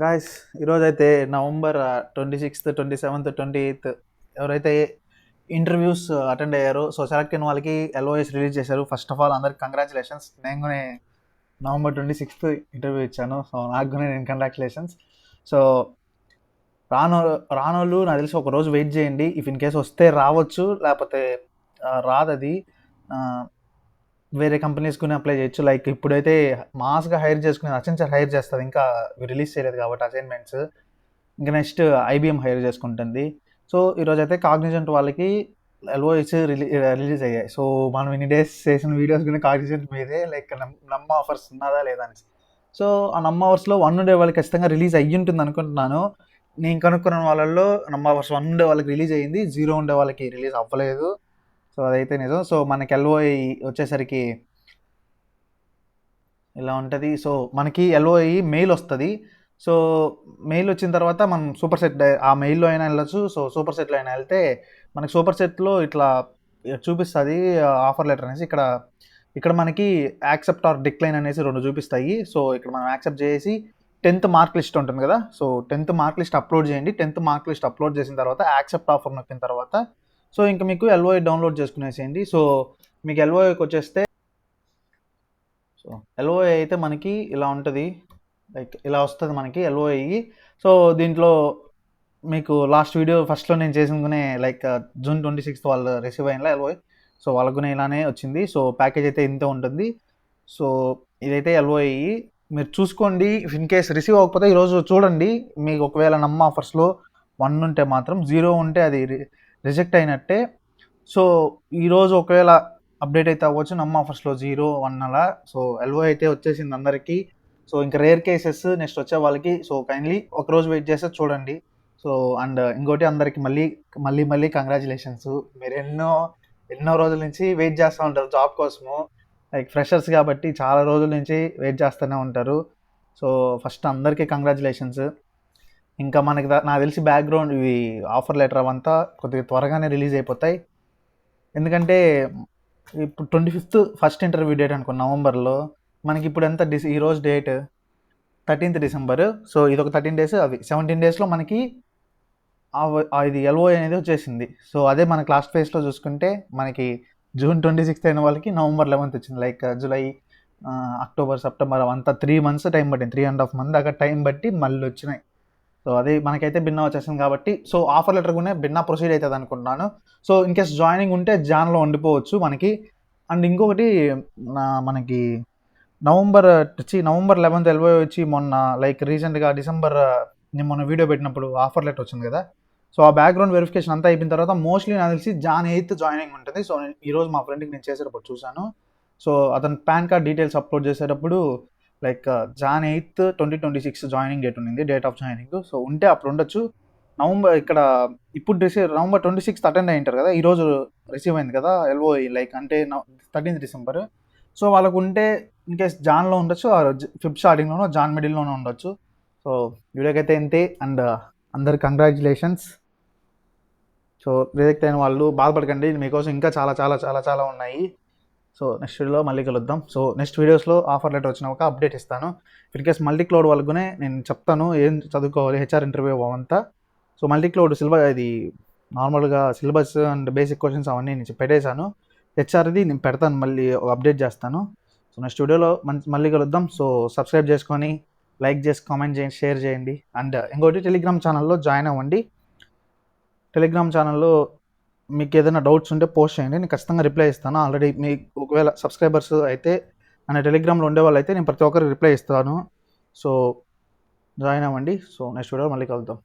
Guys ఈరోజైతే November 26th 27th 28th ఎవరైతే interviews attend అయ్యారో సో సెలెక్ట్ అయిన వాళ్ళకి ఎల్ఓఎస్ రిలీజ్ చేశారు. ఫస్ట్ ఆఫ్ ఆల్ అందరికి కంగ్రాచులేషన్స్. నేను కూడా నవంబర్ 26th ఇంటర్వ్యూ ఇచ్చాను. సో నాకు కూడా నేను కంగ్రాచులేషన్స్. సో రానో రానోళ్ళు నాకు తెలిసి ఒక రోజు వెయిట్ చేయండి. ఇఫ్ ఇన్ కేస్ వస్తే రావచ్చు, లేకపోతే రాదది. వేరే కంపెనీస్ కూడా అప్లై చేయొచ్చు. లైక్ ఇప్పుడైతే మాస్గా హైర్ చేసుకుని అసెంచర్ హైర్ చేస్తుంది, ఇంకా రిలీజ్ చేయలేదు కాబట్టి అసైన్మెంట్స్. ఇంకా నెక్స్ట్ ఐబిఎం హైర్ చేసుకుంటుంది. సో ఈరోజు అయితే కాగ్నిజెంట్ వాళ్ళకి ఎల్ఓఎస్ రిలీజ్ అయ్యాయి. సో మనం ఇన్ని డేస్ చేసిన వీడియోస్ కూడా కాగ్నిజెంట్ మీదే, లైక్ నమ్మ ఆఫర్స్ ఉన్నదా లేదా అని. సో ఆ నమ్మ ఆఫర్స్లో 1 ఉండే వాళ్ళకి ఖచ్చితంగా రిలీజ్ అయ్యి ఉంటుంది అనుకుంటున్నాను. నేను కనుక్కున్న వాళ్ళల్లో నమ్మ ఆఫర్స్ 1 ఉండే వాళ్ళకి రిలీజ్ అయ్యింది, 0 ఉండే వాళ్ళకి రిలీజ్ అవ్వలేదు. సో అదైతే నిజం. సో మనకి ఎల్ఓఐ వచ్చేసరికి ఇలా ఉంటుంది. సో మనకి ఎల్ఓఐ మెయిల్ వస్తుంది. సో మెయిల్ వచ్చిన తర్వాత మనం సూపర్ సెట్ ఆ మెయిల్లో అయినా వెళ్ళచ్చు. సో సూపర్ సెట్లో అయినా వెళ్తే మనకి సూపర్ సెట్లో ఇట్లా చూపిస్తుంది ఆఫర్ లెటర్ అనేసి. ఇక్కడ మనకి యాక్సెప్ట్ ఆర్ డిక్లైన్ అనేసి 2 చూపిస్తాయి. సో ఇక్కడ మనం యాక్సెప్ట్ చేసి 10th మార్క్ లిస్ట్ ఉంటుంది కదా, so 10th mark list upload చేయండి. 10th మార్క్ లిస్ట్ అప్లోడ్ చేసిన తర్వాత యాక్సెప్ట్ ఆఫర్ నొక్కిన తర్వాత సో ఇంకా మీకు ఎల్ఓఐ డౌన్లోడ్ చేసుకునేసేయండి. సో మీకు ఎల్ఓఐకి వచ్చేస్తే సో ఎల్ఓఐ అయితే మనకి ఇలా ఉంటుంది, లైక్ ఇలా వస్తుంది మనకి ఎల్ఓఐ. సో దీంట్లో మీకు లాస్ట్ వీడియో ఫస్ట్లో నేను చేసుకునే లైక్ June 26th వాళ్ళు రిసీవ్ అయిన ఎల్ఓఐ. సో వాళ్ళకు ఇలానే వచ్చింది. సో ప్యాకేజ్ అయితే ఇంతే ఉంటుంది. సో ఇదైతే ఎల్ఓఐ మీరు చూసుకోండి. ఇన్ కేస్ రిసీవ్ అవ్వకపోతే ఈరోజు చూడండి. మీకు ఒకవేళ నమ్మ ఆఫర్స్లో 1 ఉంటే మాత్రం, 0 ఉంటే అది రిజెక్ట్ అయినట్టే. సో ఈరోజు ఒకవేళ అప్డేట్ అయితే అవ్వచ్చు నమ్మ ఆఫర్స్లో 0 1 అలా. సో ఎల్ఓఐ అయితే వచ్చేసింది అందరికీ. సో ఇంకా రేర్ కేసెస్ నెక్స్ట్ వచ్చే వాళ్ళకి సో కైండ్లీ ఒకరోజు వెయిట్ చేస్తే చూడండి. సో అండ్ ఇంకోటి అందరికి మళ్ళీ కంగ్రాచులేషన్స్. మీరు ఎన్నో రోజుల నుంచి వెయిట్ చేస్తూ ఉంటారు జాబ్ కోసము. లైక్ ఫ్రెషర్స్ కాబట్టి చాలా రోజుల నుంచి వెయిట్ చేస్తూనే ఉంటారు. సో ఫస్ట్ అందరికీ కంగ్రాచులేషన్స్. ఇంకా మనకి నాకు తెలిసి బ్యాక్గ్రౌండ్ ఇవి ఆఫర్ లెటర్ అవంతా కొద్దిగా త్వరగానే రిలీజ్ అయిపోతాయి. ఎందుకంటే ఇప్పుడు 25th ఫస్ట్ ఇంటర్వ్యూ డేట్ అనుకో నవంబర్లో. మనకి ఇప్పుడు ఎంత ఈరోజు డేట్ 13th December. సో ఇది ఒక 13 days, అవి 17 daysలో మనకి ఇది ఎల్ఓఐ అనేది వచ్చేసింది. సో అదే మనకి లాస్ట్ ఫేజ్లో చూసుకుంటే మనకి June 26th అయిన వాళ్ళకి November 11th వచ్చింది. లైక్ జూలై అక్టోబర్ సెప్టెంబర్ అవంతా 3 months టైం పట్టింది. 3.5 months దాకా టైం బట్టి మళ్ళీ వచ్చినాయి. సో అది మనకైతే భిన్నా వచ్చేసింది కాబట్టి సో ఆఫర్ లెటర్ కూడా భిన్నా ప్రొసీడ్ అవుతుంది అనుకుంటున్నాను. సో ఇన్ కేస్ జాయినింగ్ ఉంటే జాన్లో ఉండిపోవచ్చు మనకి. అండ్ ఇంకొకటి మనకి నవంబర్ 11th ఎల్ఓఐ వచ్చి మొన్న లైక్ రీసెంట్గా డిసెంబర్ నేను మొన్న వీడియో పెట్టినప్పుడు ఆఫర్ లెటర్ వచ్చింది కదా. సో ఆ బ్యాక్గ్రౌండ్ వెరిఫికేషన్ అంతా అయిపోయిన తర్వాత మోస్ట్లీ నాకు తెలిసి Jan 8th జాయినింగ్ ఉంటుంది. సో ఈరోజు మా ఫ్రెండ్కి నేను చేసేటప్పుడు చూశాను. సో అతను పాన్ కార్డ్ డీటెయిల్స్ అప్లోడ్ చేసేటప్పుడు like Jan 8th 2026 joining date ఉంది, డేట్ ఆఫ్ జాయినింగ్. సో ఉంటే అప్పుడు ఉండొచ్చు. నవంబర్ ఇక్కడ ఇప్పుడు November 26th అటెండ్ అయి ఉంటారు కదా, ఈరోజు రిసీవ్ అయింది కదా ఎల్ఓఐ, లైక్ అంటే 13th December. సో వాళ్ళకు ఉంటే ఇన్ కేస్ జాన్లో ఉండొచ్చు, ఫిబ్ స్టార్టింగ్లోనో జాన్ మిడిల్లోనో ఉండొచ్చు. సో వీడియోకి అయితే ఇంతే. అండ్ అందరు కంగ్రాచులేషన్స్. సో రిజెక్ట్ అయిన వాళ్ళు బాధపడకండి, మీకోసం ఇంకా చాలా చాలా చాలా చాలా ఉన్నాయి. సో నెక్స్ట్ వీడియోలో మళ్ళీ కలుద్దాం. సో నెక్స్ట్ వీడియోస్లో ఆఫర్ లెటర్ వచ్చిన ఒక అప్డేట్ ఇస్తాను. ఇన్ కేస్ మల్టీ క్లౌడ్ వాళ్ళకునే నేను చెప్తాను ఏం చదువుకోవాలి, హెచ్ఆర్ ఇంటర్వ్యూ అవంతా. సో మల్టీ క్లౌడ్ సిలబస్ ఇది నార్మల్గా సిలబస్ అండ్ బేసిక్ క్వశ్చన్స్ అవన్నీ నేను పెట్టేశాను. హెచ్ఆర్ది నేను పెడతాను, మళ్ళీ అప్డేట్ చేస్తాను. సో నెక్స్ట్ వీడియోలో మళ్ళీ కలుద్దాం. సో సబ్స్క్రైబ్ చేసుకొని లైక్ చేసి కామెంట్ చేయండి, షేర్ చేయండి. అండ్ ఇంకోటి టెలిగ్రామ్ ఛానల్లో జాయిన్ అవ్వండి. టెలిగ్రామ్ ఛానల్లో మీకు ఏదైనా డౌట్స్ ఉంటే పోస్ట్ చేయండి, నేను ఖచ్చితంగా రిప్లై ఇస్తాను. ఆల్రెడీ మీకు ఒకవేళ సబ్స్క్రైబర్స్ అయితే అండ్ టెలిగ్రామ్లో ఉండే వాళ్ళు అయితే నేను ప్రతి ఒక్కరికి రిప్లై ఇస్తాను. సో జాయిన్ అవ్వండి. సో నెక్స్ట్ వీడియోలో మళ్ళీ కలుద్దాం.